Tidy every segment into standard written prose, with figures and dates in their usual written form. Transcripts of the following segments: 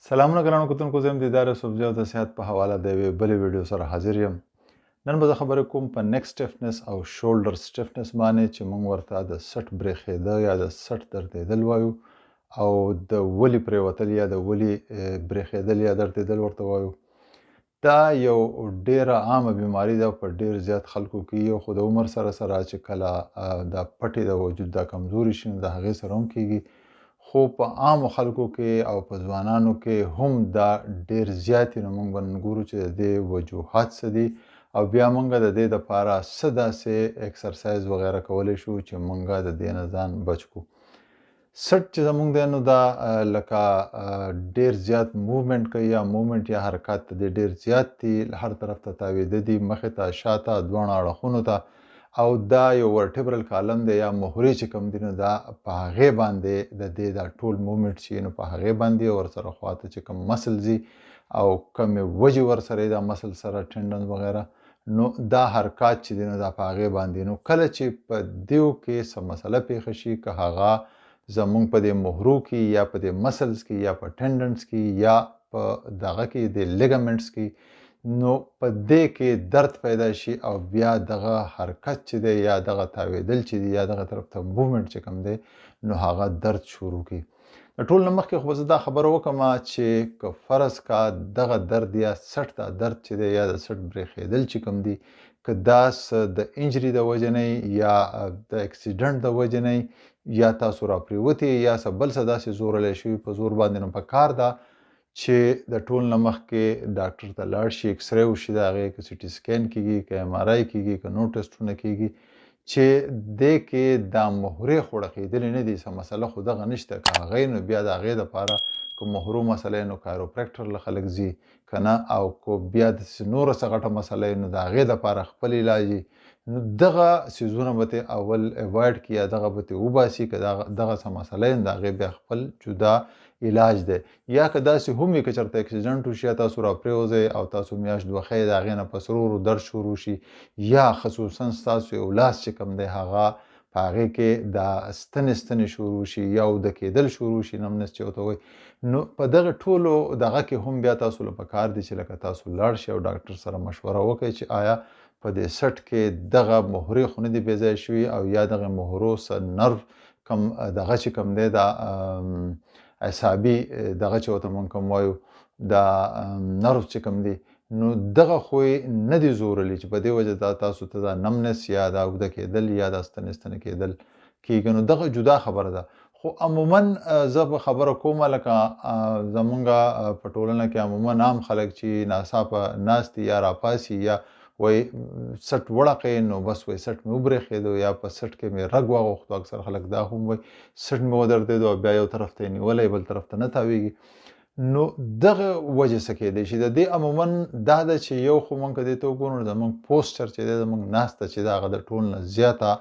سلامونه ګرانو کتونکو، زه یم دیدار یوسفزی او د صحت په حواله د یوې بلې ویډیو سره حاضر یم. نن به زه خبرې کوم په نیک سټیفنس او شولډر سټیفنس باندې چې موږ ورته د سټ برېښېده یا د سټ دردېدل وایو، او د ولي پرېوتل یا د ولي برېښېدل یا دردېدل ورته وایو. دا یو ډیره عامه بیماری ده په ډیر زیات خلکو کې، یو خو د عمر سره سره چې کله دا پټې د وجود دا کمزوري شي نو د هغې سره هم کیږي، خو په عامو خلکو کې او په ځوانانو کې هم دا ډیر زیات نو موږ به نن ګورو چې د دې وجوهات څه دي او بیا موږ د دې دپاره څه داسې اکسرسایز وغیره کولی شو چې موږ د دې نه ځان بچ کړو. سټ چې زموږ دی نو دا لکه ډیر زیات موومنټ کوي یا موومنټ یا حرکات د دې ډیر زیات دي، هر طرف ته تاویده دي، مخې ته، شاته، دواړه اړخونو ته، او دا یو ورټیبرل کالم دی یا محوري چې کوم دي نو دا په هغې باندې د دې دا ټول موومنټ چې نو په هغې باندې ورسره خواته چې کوم مسلز دي او کومې وجې ورسره دا مسل سره ټینډن وغیره نو دا حرکات چې دي نو دا په هغې باندې نو کله چې په دیو کې څه مسله پیښه شي که هغه زمونږ په دې محرو کې یا په دې مسلز کې یا په ټینډنس کې یا په دغه کې د لیګامنټس کې نو په دې کې درد پیدا شي او بیا دغه حرکت چې دی یا دغه تاویدل چې دی یا دغه طرف ته موومنټ چې کوم دی نو هغه درد شروع کی. د ټول نه مخکې خو زه دا خبره وکړم چې که فرض کا دغه درد یا سټ دا درد چې دی یا د سټ برېښېدل چې کوم دی که دا د انجري د وجې نه یا د اکسیډنټ د وجې نه یا تاسو راپرېوتې یا څه بل څه داسې زورلی شوي په زور باندې نو په کار ده چې د ټول نه مخکې ډاکټر ته لاړ شي، اکسرې وشي د هغې، که سي ټي سکین کېږي، که ایم آر آی کېږي، که نور ټسټونه کېږي چې دې کې دا محورې خو ړقېدلې نه دي، څه مسله خو دغه نشته. که هغې نو بیا د هغې دپاره که محرو مسله نو کایروپریکټر له خلک ځي که نه، او که بیا داسې نوره څه غټه مسله نو د هغې دپاره خپل علاج نو دغه څیزونه به ترې اول اوایډ کړي یا دغه به ترې وباسي. که دغه څه مسله یې د هغې بیا خپل جدا علاج دی. یا که داسې هم وي که چېرته اکسیډنټ وشي یا تاسو راپرېوځئ او تاسو میاشت دوه ښیې د هغې نه پس ورو درد شروع شي یا خصوصا ستاسو یو لاس چې کوم دی هغه په هغې کې دا ستنې شروع شي یا اوده کېدل شروع شي، نمنس چې ورته وایي، نو په دغه ټولو دغه کې هم بیا تاسو له پکار دي چې لکه تاسو لاړ شئ او ډاکټر سره مشوره وکړئ چې آیا په دې سټ کې دغه محورې خو نه دي بې ځایه شوي او یا دغه محورو څه نرو کم دغه چې کوم دی دا اعصابي دغه چې ورته موږ کوم وایو دا نرو چې کوم دی نو دغه خو یې نه دي زورلی چې په دې وجه دا تاسو ته دا نمنس یا دا اوده کېدل یا دا ستنې کېدل کېږي، نو دغه جدا خبره ده. خو عموما زه به خبره کومه لکه زمونږ په ټولنه کې عموما عام خلک چې ناڅاپه ناست دي یا راپاسي یا وایي سټ وړقې نو بس وایي سټ مې وبرېښېدو یا په سټ کې مې رګ واغوښتو، اکثر خلک دا هم وایي سټ مې ودردېدو او بیا یو طرف ته یې نیولی بل طرف ته نه تاویږي. نو دغه وجه څه کېدی شي؟ د دې عموما دا ده چې یو خو موږ که دې ته وګورو نو زموږ پوسچر چې دی زموږ ناسته چې ده هغه د ټول نه زیاته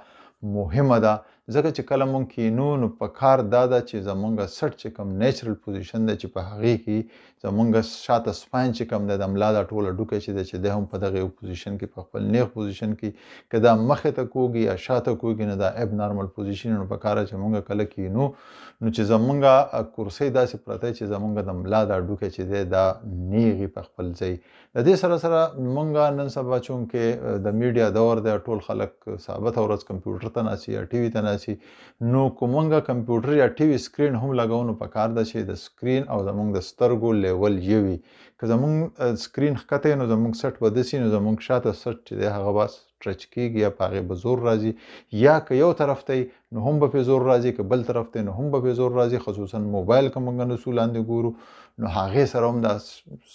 مهمه ده، ځکه چې کله موږ کینو نو په کار دا ده چې زموږ سټ چې کوم نیچرل پوزیشن دی چې په هغې کې زموږ شاته سپاین چې کوم دی د ملا دا ټوله ډوکی چې دی چې دی هم په دغه یو پوزیشن کې په خپل نیغ پوزیشن کې که دا مخې ته کوږي یا شاته کوږي نو دا اب نارمل پوزیشن نو په کاره چې موږ کله کینو نو چې زموږ کرسۍ داسې پرته چې زموږ د ملا دا ډوکی چې دی دا نیغي په خپل ځای. د دې سره سره موږ نن سبا چونکې د میډیا دور دی ټول خلک ثابته ورځ کمپیوټر ته ناستي یا ټي وي ته ناستي، نو که موږ کمپیوټر یا ټي وي سکرین هم لګو نو په کار ده چې د سکرین او زموږ د سترګو لیول یو وي. که زموږ سکرین ښکته نو زموږ سټ به داسې نو زموږ شاته سټ چې دی هغه به سټرچ کېږي یا په هغې به زور راځي، یا که یو طرف ته نو هم به پرې زور راځي، که بل طرف ته نو هم به پرې زور راځي. خصوصا موبایل که موږ نسو لاندې ګورو نو هغې سره هم دا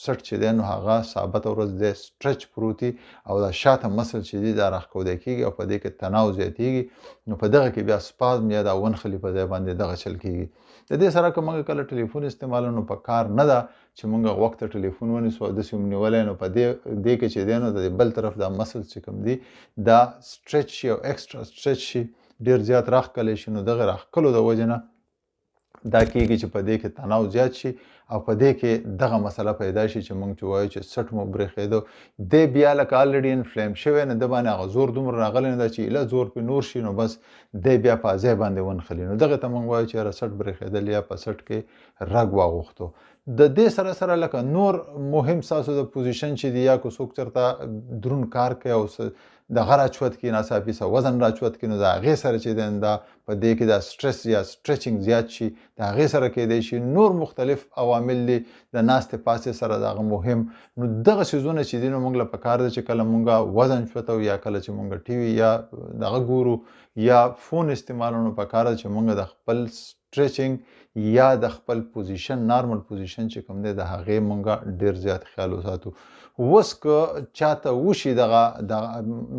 سټ چې دی نو هغه ثابته ورځ دی سټرچ پروتي او دا شاته مسل چې دی دا راښکودی کېږي او په دې کې تناو زیاتېږي، نو په دغه کې بیا سپازم یا دا ونښلي په ځای باندې دغه چل کېږي. د دې سره که موږ کله ټلیفون استعمالو نو په کار نه ده چې موږ غوږ ته ټلیفون ونیسو او داسې هم نیولی نو په دې کې چې دی نو د بل طرف دا مسل چې کوم دی دا سټرچ شي او ایکسټرا سټرچ شي، ډېر زیات راښکلی شي، نو دغه راښکلو د وجې نه دا کېږي چې په دې کې تناو زیات شي او په دې کې دغه مسله پیدا شي چې موږ چې وایو چې سټ مو برېښېدو دی بیا لکه الریډي انفلیم شوی نو د باندې هغه زور دومره راغلی نه ده چې ایله زور پرې نور شي نو بس دی بیا په ځای باندې ونښلي، نو دغې ته موږ وایو چې یاره سټ برېښېدل یا په سټ کې رګ واغوښتو. د دې سره سره لکه نور مهم ستاسو د پوزیشن چې دی یا که څوک چېرته دروند کار کوي او دغه راچوت کړي ناڅاپي څه وزن راچوت کړي نو د هغې سره چې دی دا په دې کې دا سټرس یا سټرچینګ زیات شي د هغې سره کیدی شي نور مختلف عوامل دي د ناستې پاستې سره د هغه مهم نو دغه څیزونه چې دي نو موږ له پکار ده چې کله موږ وزن چوتو یا کله چې موږ ټي وي یا دغه ګورو یا فون استعمالونو پکار ده چې موږ د خپل سټرچینګ یا د خپل پوزیشن نارمل پوزیشن چې کوم دی د هغې موږ ډېر زیات خیال وساتو اوس که چاته وشي دغه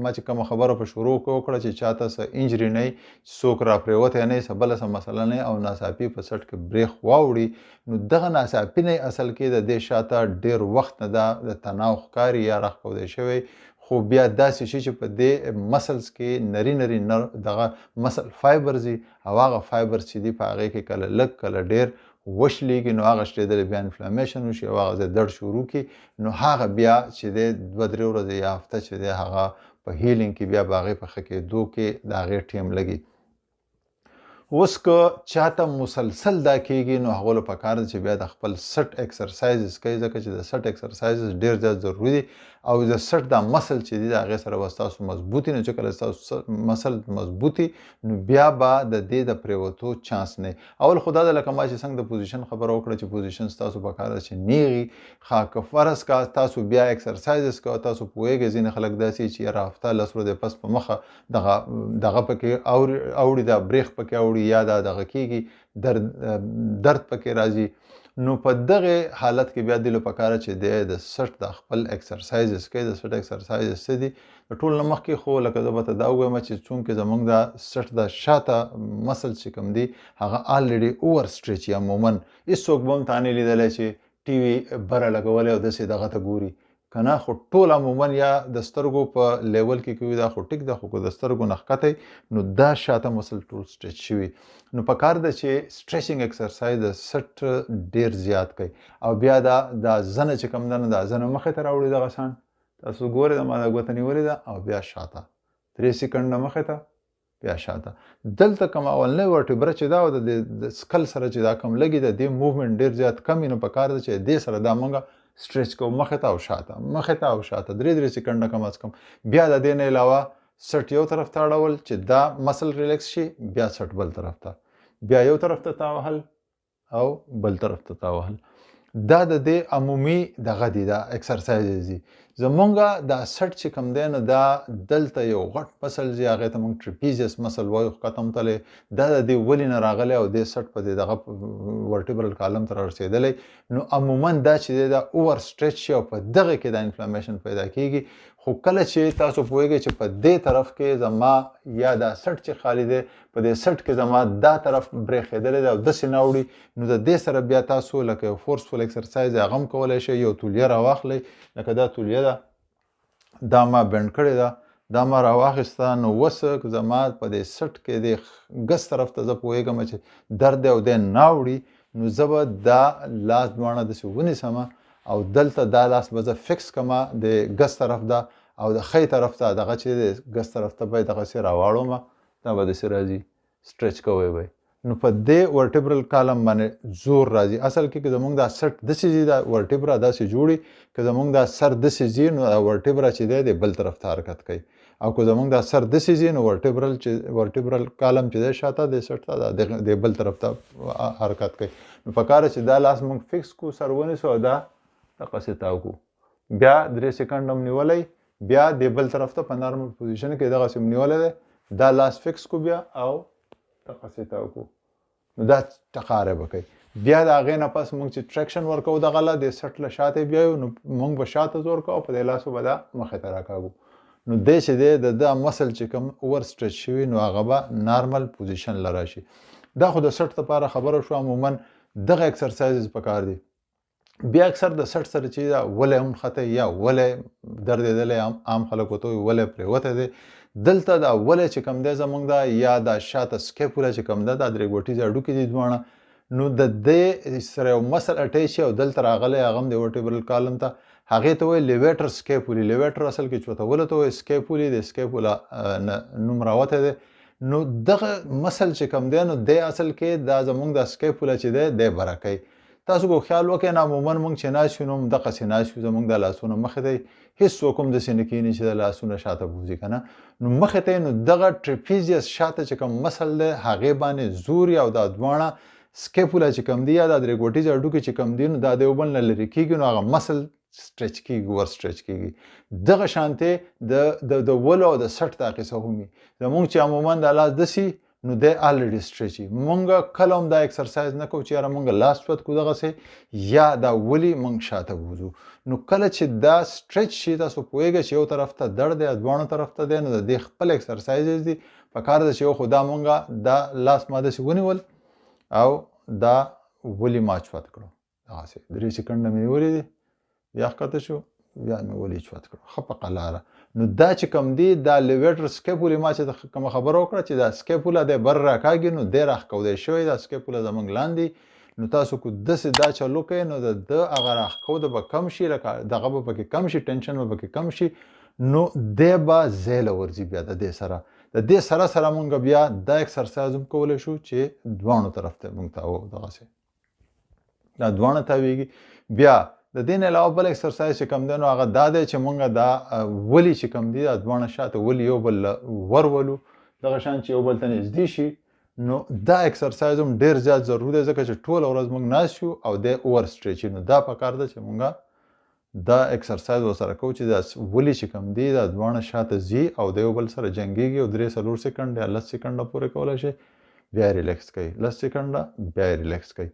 ما چې کومه خبره په شروع کې وکړه چې چاته څه انجري نه وي څوک راپرېوتی نه وي څه بله څه مسله نه او ناڅاپي په سټ کې بریخ واوړي نو دغه ناڅاپي نه اصل کې د دې شاته ډېر وخت نه دا د تناو ښکاري یا راښکودی شوی خو بیا داسې شي چې په دې مسلز کې نري دغه مسل فایبرز دي او هغه فایبرز چې دي په هغې کې کله لږ کله ډېر وشلیږي نو هغه شلېدلې بیا انفلامیشن وشي او هغه ځای درد شروع کړي نو هغه بیا چې دی 2-3 ورځې یا هفته چې دی هغه په هیلینګ کې بیا به هغې په ښه کېدو کې د هغې ټیم لګي اوس که چاته مسلسل دا کېږي نو هغو له پکار ده چې بیا د خپل سټ ایکسرسایزز کوي ځکه چې د سټ ایکسرسایزز ډېر زیات ضروري دي او د سټ دا مسل چې دي د هغې سره به ستاسو مضبوطي نو چې کله ستاسو مسل مضبوطي نو بیا به د دې د پرېوتو چانس نه اول خو دا ده لکه ما چې څنګه د پوزیشن خبره وکړه چې پوزیشن ستاسو پکار ده چې نیغي ښه که فرض کا تاسو بیا ایکسرسایزز کوه تاسو پوهېږئ ځینې خلک داسې چې یاره هفته 10 ورځې پس په مخه دغه پکې اوړي دا بریخ پکې اوړي یا دا دغه کېږي درد پکې راځي نو په دغه حالت کې بیا دې له پکاره چې دی د سټ د خپل ایکسرسایزز کوي د سټ ایکسرسایزز څه دي د ټول نه مخکې خو لکه زه به ته دا ووایم چې څومکې زموږ د سټ د شاته مسل چې کوم دي هغه آلریډي اوور سټریچ یا عموما هېڅوک به هم تا نه لیدلی چې ټي وي بره لګولی او داسې دغه ته ګوري که نه خو ټول عموما یا د سترګو په لیول کې کوي دا خو ټیک ده خو که د سترګو نه ښکتی نو دا شاته مسل ټول سټریچ شوي نو پکار ده چې سټریچینګ ایکسرسایز د سټ ډېر زیات کوي او بیا دا زنه چې کوم ده نو دا زنه مخې ته راوړي دغه شان تاسو ګورئ د ما دا ګوته نیولې ده او بیا شاته 3 سیکنډه مخې ته بیا شاته دلته کوم اولنۍ ورټبره چې دا او د سکل سره چې دا کوم لګي د دې موومنټ ډېر زیات کم وي نو پکار ده چې دې سره دا موږ سټریچ کوو مخې ته او شاته مخې ته او شاته 3 سیکنډه کم از کم بیا د دې نه علاوه سټ یو طرف ته اړول چې دا مسل ریلیکس شي بیا سټ بل طرف ته بیا یو طرف ته تاوهل او بل طرف ته تاوهل دا د دې عمومي دغه دي دا ایکسرسایزز دي زمونږ دا سټ چې کوم دی نو دا دلته یو غټ مسل دی هغې ته موږ ټریپیزیس مسل وایو ښکته متلی دا د دې ولې نه راغلی او دې سټ په دې دغه ورټیبرل کالم ته رارسېدلی نو عموما دا چې دی دا اوور سټریچ شي او په دغه کې دا انفلامیشن پیدا کېږي خو کله چې تاسو پوهېږئ چې په دې طرف کې زما یا دا سټ چې خالی دی په دې سټ کې زما دا طرف برېښېدلی دی او داسې نه اوړي نو د دې سره بیا تاسو لکه یو فورسفل ایکسرسایز هغه هم کولی شئ یو تولیه راواخلئ لکه دا تولیه ده دا ما بینډ کړې ده دا ما راواخیسته نو اوس زما په دې سټ کې د ګس طرف ته زه پوهېږم چې درد دی او دی نه اوړي نو زه به دا لاس دواړه داسې ونیسمه او دلته دا لاس به زه فکس کمه د ګس طرف ده او د ښی طرف ته دغه چې د ګس طرف ته به یې دغسې راواړومه دا به داسې راځي سټریچ کوی به نو په دې ورټیبرل کالم باندې زور راځي اصل کې که زموږ دا سټ داسې ځي دا ورټیبرا داسې جوړي که زموږ دا سر داسې ځي نو دا ورټیبرا چې دی د بل طرف ته حرکت کوي او که زموږ دا سر داسې ځي نو ورټیبرل کالم چې دی شاته د سټ ته د بل طرف ته حرکت کوي نو پکار چې دا لاس موږ فکس کو سر ونیسو او دا دغسې تاو کو بیا 3 سیکنډ هم نیولی بیا د بل طرف ته په نارمل پوزیشن کې دغسې هم نیولی دی دا لاس فکس کو بیا او دغسې تاو کو نو دا ټقاره به کوي بیا د هغې نه پس موږ چې ټریکشن ورکوو دغه له د سټ له شاته بیایو نو موږ به شاته زور کوو په دې لاسو به دا مخې ته راکاږو نو دی چې دی د دا مسل چې کوم اوور سټریچ شوي نو هغه به نارمل پوزیشن له راشي دا خو د سټ دپاره خبره شو عموما دغه ایکسرسایزز پکار دي بیا اکثر د سټ سره چې دا ولی هم خطی یا ولی دردېدلی عام خلک ورته وایي ولی پرېوتی دی دلته دا ولی چې کوم دی زموږ دا یا دا شاته سکیپوله چې کوم ده دا درې ګوټیزه هډوکي دي دواړه نو د دې سره یو مسل اټیچ شي او دلته راغلی هغه هم د ورټیبرل کالم ته هغې ته وایي لیویټر سکیپولي لیویټر اصل کې چوتولو ته وایي سکیپولي د سکیپوله نوم راوتی دی نو دغه مسل چې کوم دی نو دی اصل کې دا زموږ دا سکیپوله چې دی دی بره کوي تاسو کو خیال وکړئ نه عموما موږ چې ناست یو نو همدقسې ناست یو زموږ د لاسونه مخې ته هېڅوک هم داسې نه کښېني چې د لاسونه شاته بوځي که نه نو مخې ته نو دغه ټریپیزیس شاته چې کوم مسل دی هغې باندې زور او دا دواړه سکیپولا چې کوم دی یا دا درې ګوټیز هډوکي چې کوم دی نو دا د یو بل نه لرې کېږي نو هغه مسل سټرچ کېږي ور سټرچ کېږي دغه شانتې د ولو او د سټ دا قصه هم وي زموږ چې عموما دا لاس داسې نو دی الریډي سټرچي مونږ کله هم دا اکسرسایز نه کوو چې یاره مونږ لاس چوت کو دغسې یا دا ولي مونږ شاته بوځو نو کله چې دا سټرچ شي تاسو پوهېږئ چې یو طرف ته درد دی دواړو طرف ته دی نو د دې خپل اکسرسایزز دي پکار ده چې یو خو دا مونږ دا لاس ما داسې ونیول او دا ولي ما چوت کړو دغسې 3 سکنډه مې نیولې دي بیا ښکته شو بیا مې ولي چوت کړو ښه په قلاره نو دا چې کوم دی دا لیویټر سکیپولې ما چې کومه خبره وکړه چې دا سکیپوله دی بر راکاږي نو دی راښکودی شوی دا سکیپوله زموږ لاندې نو تاسو کو داسې دا چلو کوئ نو د هغه راښکوده به کم شي لکه دغه به پکې کم شي ټینشن به پکې کم شي نو دی به ځای له ورځي بیا د دې سره د دې سره سره مونږ بیا دا اکسرسایز هم کولی شو چې دواړو طرف ته مونږ تاوو دغسې دا دواړه تاویږي بیا د دې نه علاوه بل اکسرسایز چې کوم دی نو هغه دا دی چې مونږ دا ولي چې کوم دی دا دواړه شاته ولي یو بل ورولو دغه شان چې یو بل ته نږدې شي نو دا اکسرسایز هم ډېر زیات ضروري دی ځکه چې ټوله ورځ مونږ ناست یو او دی اوور سټریچ نو دا پکار ده چې مونږ دا اکسرسایز ورسره کوو چې دا ولي چې کوم دی دا دواړه شاته ځي او د یو بل سره جنګېږي او 3-4 سکنډ یا 10 سکنډه پورې کولی شي بیا ریلیکس کوي 10 سکنډه بیا ریلیکس کوي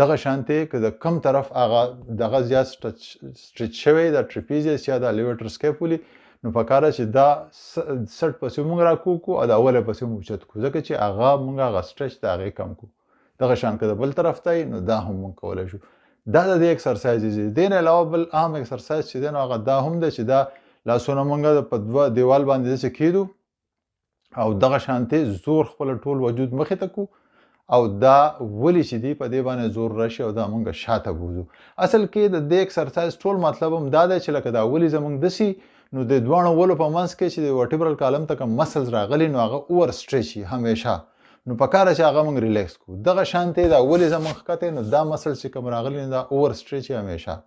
دغه شانتې که د کم طرف هغه دغه زیات سټریچ شوی دا ټریپیزیس یا دا لیویټر سکیپولي نو پکار ده چې دا سټ پسې مونږ راکوو کو او د اوله پسې مونږ اوچت کړو ځکه چې هغه مونږ هغه سټریچ د هغې کم کړو دغه شان که د بل طرف ته نو دا هم مونږ کولی شو دا د دې اکسرسایزز دي دې نه علاوه بل عام اکسرسایز چې دی نو هغه دا هم دی چې دا لاسونه مونږ په دوه دیوال باندې داسې کېږدو او دغه شانتې زور خپل ټول وجود مخې ته کو او دا ولي چې دی په دې باندې زور راشي او دا مونږ شاته بوځو اصل کې د دې اکسرسایز ټول مطلب هم دا دی چې لکه دا ولي زمونږ دسي نو د دواړو ولو په منځ کې چې د ورټیبرل کالم ته کوم مسلز راغلي نو هغه اوور سټریچ شي همیشه نو پکار چې هغه مونږ ریلیکس کو دغه شانتې دا ولي زمونږ ښکته نو دا مسل چې کوم راغلي نو دا اوور سټریچ همیشه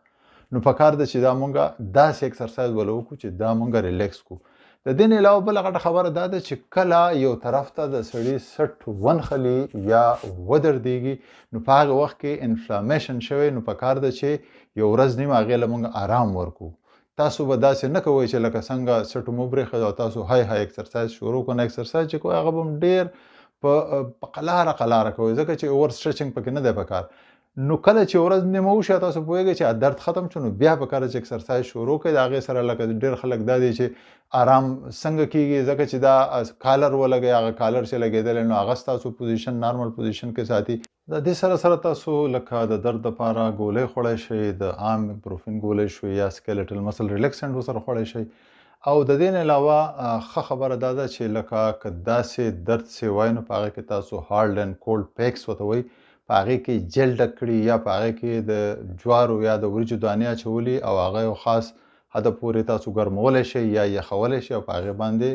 نو پکار ده چې دا مونږ داسې اکسرسایز ولو کو چې دا مونږ ریلیکس کو د دې نه علاوه بل غټه خبره دا ده چې کله یو طرف ته د سړي سټ ونخلي یا ودردېږي نو په هغه وخت کې انفلامیشن شوی نو پکار ده چې یو ورځ نیمه هغې له مونږ آرام ورکو تاسو به داسې نه کوئ چې لکه څنګه سټو مو برېښه او تاسو های اکسرسایز شروع کړئ اکسرسایز چې کوئ هغه به هم ډېر په قلاره کوئ ځکه چې اوور سټریچنګ پکې نه دی پکار نو کله چې ورځ نیمه وشي تاسو پوهېږئ چې درد ختم شو نو بیا پکار چې اکسرسایز شروع کړئ د هغې سره لکه ډېر خلک دا دی چې آرام څنګه کېږي ځکه چې دا کالر ولګئ هغه کالر چې لګېدلی نو هغه ستاسو پوزیشن نارمل پوزیشن کې ساتي د دې سره تاسو لکه د درد لپاره ګولۍ خوړی شئ د عام ایبروفین ګولۍ شوي یا سکیلټل مسل ریلیکسنټ ورسره خوړی شئ او د دې نه علاوه ښه خبره دا ده چې لکه که داسې درد سوی نو په هغې کې تاسو هارډ اینډ کولډ پیکس ورته وایي په هغې کې جل ډک کړي یا په هغې کې د جوارو یا د وریجو دانې اچولي او هغه یو خاص حده پورې تاسو ګرمولی شئ یا یخولی شئ او په هغې باندې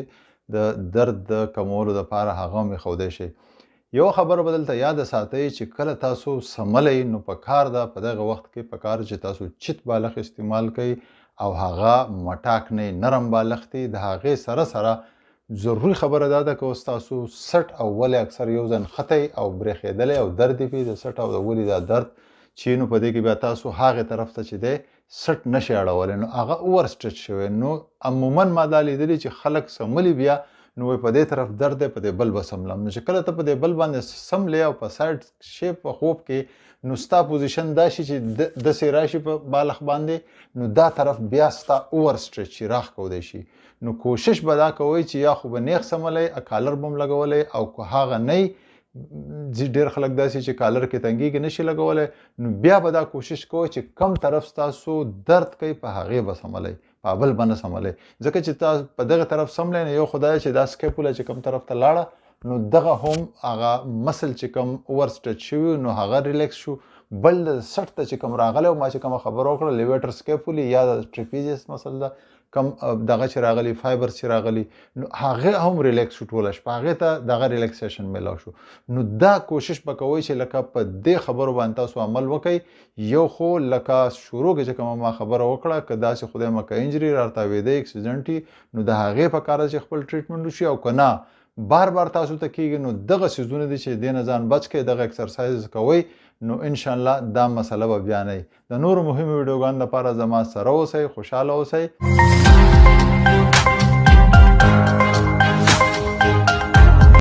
د درد د کمولو دپاره هغه هم ایښودی شئ یو خبره به دلته یاده ساتئ چې کله تاسو سملی نو په کار ده په دغه وخت کې په کار چې تاسو چت بالښ استعمال کوئ او هغه مټاک نه نرم بالښ دی د هغې سره ضروري خبره دا ده که اوس تاسو سټ او ولې اکثر یو ځن خطی او برېښېدلی او درد یې د سټ او د ولې دا درد چې نو په دې کې بیا تاسو هغې طرف ته چې دی سټ نشئ اړولی نو هغه اوور سټریچ شوی نو عموما ما دا لیدلي چې خلک سملي بیا نو په دې طرف درد دی په دې بل به سملم نو چې کله ته په دې بل باندې سملی او په سایډ شیپ په خوب کې نو ستا پوزیشن دا شي چې داسې راشي په بالښ باندې نو دا طرف بیا ستا اوور سټریچ شي راښکودی شي نو کوشش به دا کوئ چې یا خو به نیغ سملی کالر به هم لګولی او که هغه نه ډېر خلک داسې چې کالر کې تنګېږي نشي لګولی نو بیا به دا کوشش کوئ چې کم طرف ستاسو درد کوي په هغې به سملی په بل به نه سملی ځکه چې تاسو په دغه طرف سملی نه یو خو دا چې دا سکیپوله چې کم طرف ته لاړه نو دغه هم هغه مسل چې کوم اوور سټریچ شوي نو هغه ریلیکس شو بل د سټ ته چې کوم راغلی او ما چې کومه خبره وکړه لیویټر سکیپولي یا د ټریپیزیس مسل ده کم دغه چې راغلی فایبر چې راغلی نو هغه هم ریلیکس شو ټوله شپه هغې ته دغه ریلیکسیشن میلاو شو نو دا کوشش به کوئ چې لکه په دې خبرو باندې تاسو عمل وکئ یو خو لکه شروع کې چې کومه ما خبره وکړه که داسې خدای مکه انجري راتاوېده اکسیډنټ نو د هغې په کار چې خپل ټریټمنټ وشي او که نه بار بار تاسو ته کېږي نو دغه څیزونه دي چې دې نه ځان بچ کړئ دغه اکسرسایز کوئ نو انشاءالله دا مسله به بیا نه وي د نورو مهمو ویډیوګانو لپاره زما سره اوسئ خوشحاله اوسئ